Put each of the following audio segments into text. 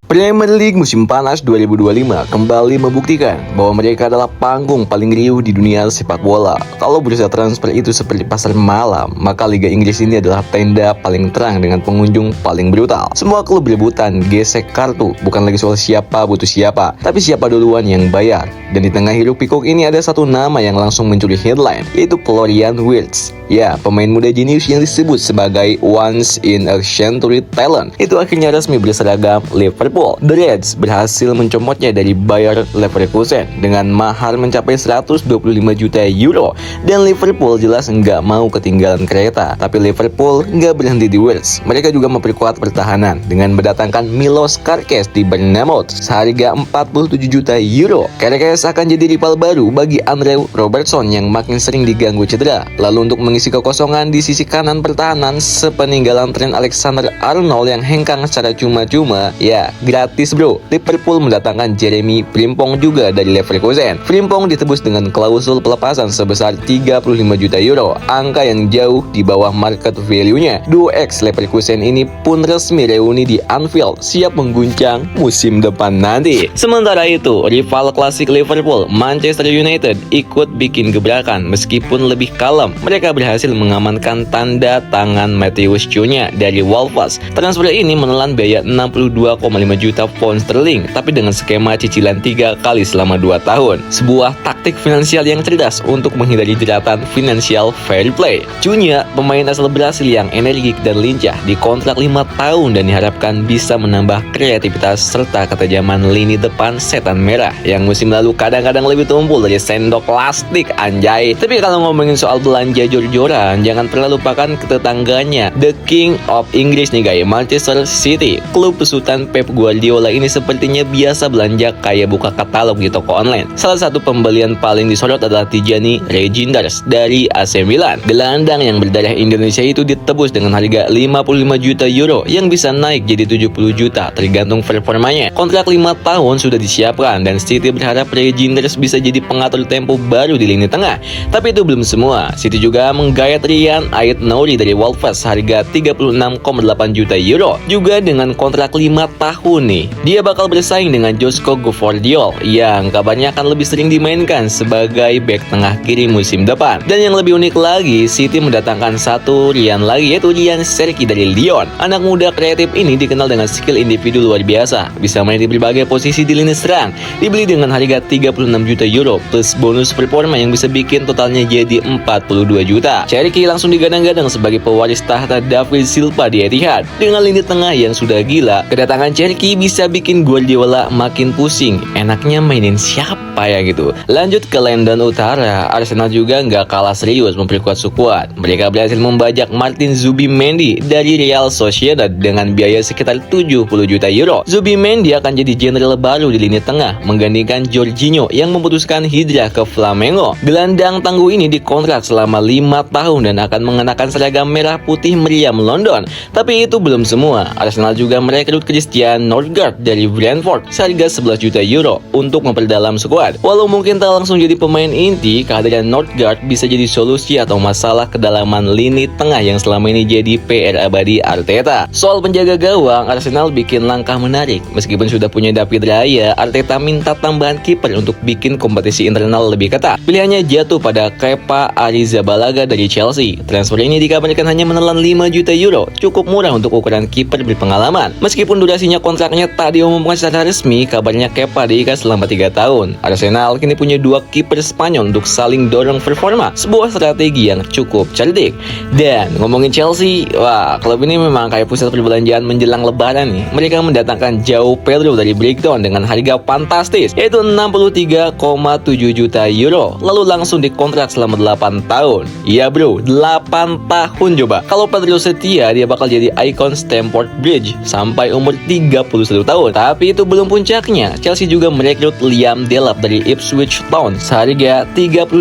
Premier League musim panas 2025 kembali membuktikan bahwa mereka adalah panggung paling riuh di dunia sepak bola. Kalau bursa transfer itu seperti pasar malam, maka Liga Inggris ini adalah tenda paling terang dengan pengunjung paling brutal. Semua klub berebutan gesek kartu, bukan lagi soal siapa butuh siapa, tapi siapa duluan yang bayar. Dan di tengah hiruk pikuk ini ada satu nama yang langsung mencuri headline, yaitu Florian Wirtz. Ya, pemain muda jenius yang disebut sebagai once in a century talent itu akhirnya resmi berseragam Liverpool. The Reds berhasil mencomotnya dari Bayer Leverkusen dengan mahar mencapai 125 juta euro. Dan Liverpool jelas nggak mau ketinggalan kereta. Tapi Liverpool nggak berhenti di Wirtz. Mereka juga memperkuat pertahanan dengan mendatangkan Milos Kerkez di Bournemouth seharga 47 juta euro. Kerkez akan jadi rival baru bagi Andrew Robertson yang makin sering diganggu cedera. Lalu untuk mengisi kekosongan di sisi kanan pertahanan sepeninggalan Trent Alexander-Arnold yang hengkang secara cuma-cuma, ya gratis bro, Liverpool mendatangkan Jeremy Frimpong juga dari Leverkusen. Frimpong ditebus dengan klausul pelepasan sebesar 35 juta euro, angka yang jauh di bawah market value-nya. Duo ex Leverkusen ini pun resmi reuni di Anfield, siap mengguncang musim depan nanti. Sementara itu, rival klasik Liverpool, Manchester United, ikut bikin gebrakan meskipun lebih kalem. Mereka berhasil mengamankan tanda tangan Matheus Cunha dari Wolves. Transfer ini menelan biaya 62,5 juta pound sterling, tapi dengan skema cicilan 3 kali selama 2 tahun. Sebuah taktik finansial yang cerdas untuk menghindari jeratan financial fair play. Cunha, pemain asal Brasil yang energik dan lincah, dikontrak 5 tahun dan diharapkan bisa menambah kreativitas serta ketajaman lini depan setan merah yang musim lalu kadang-kadang lebih tumpul dari sendok plastik anjay. Tapi kalau ngomongin soal belanja jor-joran, jangan pernah lupakan tetangganya, The King of Inggris nih guys, Manchester City. Klub besutan Pep Guardiola ini sepertinya biasa belanja kayak buka katalog di toko online. Salah satu pembelian paling disorot adalah Tijani Reijnders dari AC Milan. Gelandang yang berdarah Indonesia itu ditebus dengan harga 55 juta euro yang bisa naik jadi 70 juta tergantung performanya. Kontrak 5 tahun sudah disiapkan dan City berharap Reijnders bisa jadi pengatur tempo baru di lini tengah. Tapi itu belum semua. City juga menggayat Ryan Ait-Nouri dari Wolves harga 36,8 juta euro juga dengan kontrak 5 tahun nih. Dia bakal bersaing dengan Josko Gvardiol yang kabarnya akan lebih sering dimainkan sebagai bek tengah kiri musim depan. Dan yang lebih unik lagi, City mendatangkan satu Ryan lagi, yaitu Ryan Cherki dari Lyon. Anak muda kreatif ini dikenal dengan skill individu luar biasa, bisa main di berbagai posisi di lini serang. Dibeli dengan harga 36 juta euro plus bonus performa yang bisa bikin totalnya jadi 42 juta. Cherki langsung digadang-gadang sebagai pewaris tahta David Silva di Etihad. Dengan lini tengah yang sudah gila, kedatangan Cherki bisa bikin Guardiola makin pusing. Enaknya mainin siapa ya gitu. Lanjut ke London Utara, Arsenal juga nggak kalah serius memperkuat skuad. Mereka berhasil membajak Martin Zubimendi dari Real Sociedad dengan biaya sekitar 70 juta euro. Zubimendi akan jadi jenderal baru di lini tengah, menggantikan Jorginho yang memutuskan hijrah ke Flamengo. Gelandang tangguh ini dikontrak selama 5 tahun dan akan mengenakan seragam merah putih meriam London. Tapi itu belum semua. Arsenal juga merekrut Christian Nordgaard dari Brentford seharga 11 juta euro untuk memperdalam skuad. Walau mungkin tak langsung jadi pemain inti, kehadiran Nordgaard bisa jadi solusi atau masalah kedalaman lini tengah yang selama ini jadi PR abadi Arteta. Soal penjaga gawang, Arsenal bikin langkah menarik. Meskipun sudah punya David Raya, Arteta minta tambahan kiper untuk bikin kompetisi internal lebih ketat. Pilihannya jatuh pada Kepa Arrizabalaga dari Chelsea. Transfer ini dikabarkan hanya menelan 5 juta euro, cukup murah untuk ukuran kiper berpengalaman. Meskipun durasinya kontraknya tak diumumkan secara resmi, kabarnya Kepa diikat selama 3 tahun. Arsenal kini punya 2 kiper Spanyol untuk saling dorong performa, sebuah strategi yang cukup cerdik. Dan ngomongin Chelsea, wah, klub ini memang kayak pusat perbelanjaan menjelang lebaran nih. Mereka mendatangkan João Pedro dari Brighton dengan harga fantastis, yaitu 63,7 juta euro, lalu langsung dikontrak selama 8 tahun. Iya bro, 8 tahun coba. Kalau Pedro setia, dia bakal jadi ikon Stamford Bridge sampai umur 31 tahun. Tapi itu belum puncaknya. Chelsea juga merekrut Liam Delap dari Ipswich Town seharga 35,5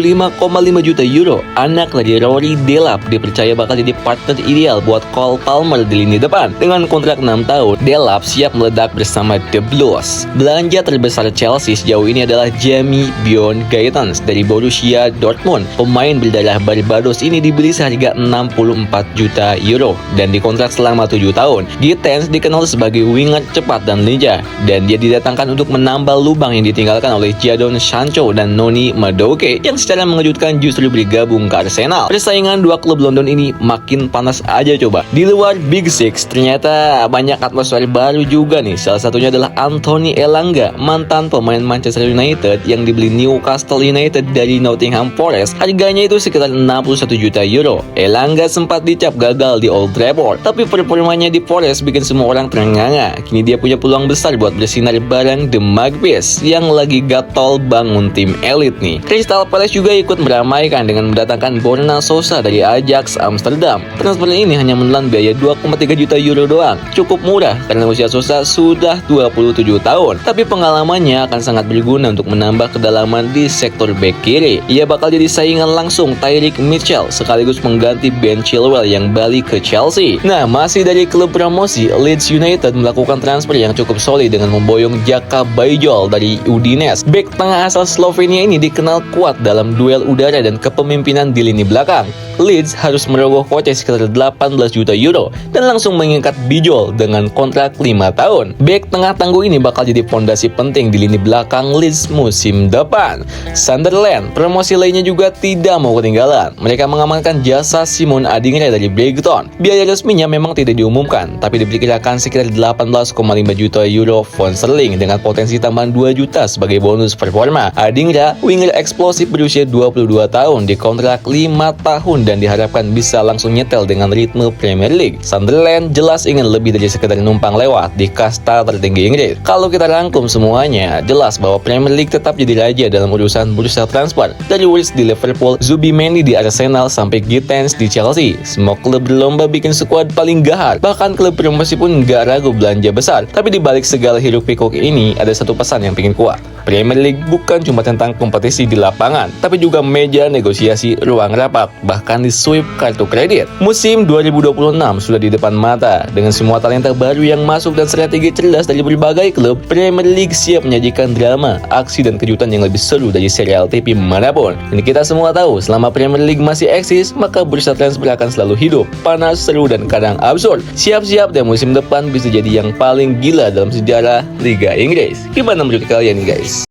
juta euro. Anak dari Rory Delap dipercaya bakal jadi partner ideal buat Cole Palmer di lini depan. Dengan kontrak 6 tahun, Delap siap meledak bersama The Blues. Belanja terbesar Chelsea sejauh ini adalah Jamie Bjorn Gaetans dari Borussia Dortmund. Pemain berdarah Barbados ini dibeli seharga 64 juta euro dan dikontrak selama 7 tahun. Gaetans dikenal sebagai winger cepat dan lincah, dan dia didatangkan untuk menambal lubang yang ditinggalkan oleh Jadon Sancho dan Noni Madueke yang secara mengejutkan justru bergabung ke Arsenal. Persaingan dua klub London ini makin panas aja coba. Di luar Big Six, ternyata banyak atmosfer baru juga nih. Salah satunya adalah Anthony Elanga, mantan pemain Manchester United yang dibeli Newcastle United dari Nottingham Forest. Harganya itu sekitar 61 juta euro. Elanga sempat dicap gagal di Old Trafford, tapi performanya di Forest bikin semua orang terengah-engah. Kini dia punya peluang besar buat bersinar bareng The Magpies yang lagi gatal bangun tim elit nih. Crystal Palace juga ikut meramaikan dengan mendatangkan Borna Sosa dari Ajax Amsterdam. Transfer ini hanya menelan biaya 2,3 juta euro doang. Cukup murah karena usia Sosa sudah 27 tahun, tapi pengalamannya akan sangat berguna untuk menambah kedalaman di sektor bek kiri. Ia bakal jadi saingan langsung Tyrick Mitchell sekaligus mengganti Ben Chilwell yang balik ke Chelsea. Nah, masih dari klub promosi, Leeds United melakukan transfer yang cukup solid dengan memboyong Jaka Bajol dari Udinese. Bek tengah asal Slovenia ini dikenal kuat dalam duel udara dan kepemimpinan di lini belakang. Leeds harus merogoh kocek sekitar 18 juta euro dan langsung mengikat Bijol dengan kontrak 5 tahun. Bek tengah tangguh ini bakal jadi fondasi penting di lini belakang Leeds musim depan. Sunderland, promosi lainnya juga tidak mau ketinggalan. Mereka mengamankan jasa Simon Adingra dari Brighton. Biaya resminya memang tidak diumumkan, tapi diperkirakan sekitar 18,5 juta euro pound sterling dengan potensi tambahan 2 juta sebagai bonus performa. Adingra, winger eksplosif berusia 22 tahun di kontrak 5 tahun dan diharapkan bisa langsung nyetel dengan ritme Premier League. Sunderland jelas ingin lebih dari sekedar numpang lewat di kasta tertinggi Inggris. Kalau kita rangkum semuanya, jelas bahwa Premier League tetap jadi raja dalam urusan bursa transfer. Dari Wolves di Liverpool, Zubimendi di Arsenal, sampai Gittens di Chelsea. Semua klub berlomba bikin skuad paling gahar. Bahkan klub promosi pun nggak ragu belanja besar. Tapi di balik segala hiruk pikuk ini, ada satu pesan yang pengen kuat. Premier League bukan cuma tentang kompetisi di lapangan, tapi juga meja negosiasi ruang rapat, bahkan di sweep kartu kredit. Musim 2026 sudah di depan mata. Dengan semua talenta baru yang masuk dan strategi cerdas dari berbagai klub, Premier League siap menyajikan drama, aksi, dan kejutan yang lebih seru dari serial TV manapun. Dan kita semua tahu, selama Premier League masih eksis, maka bursa transfer akan selalu hidup, panas, seru, dan kadang absurd. Siap-siap dan musim depan bisa jadi yang paling gila dalam sejarah Liga Inggris. Gimana menurut kalian nih guys?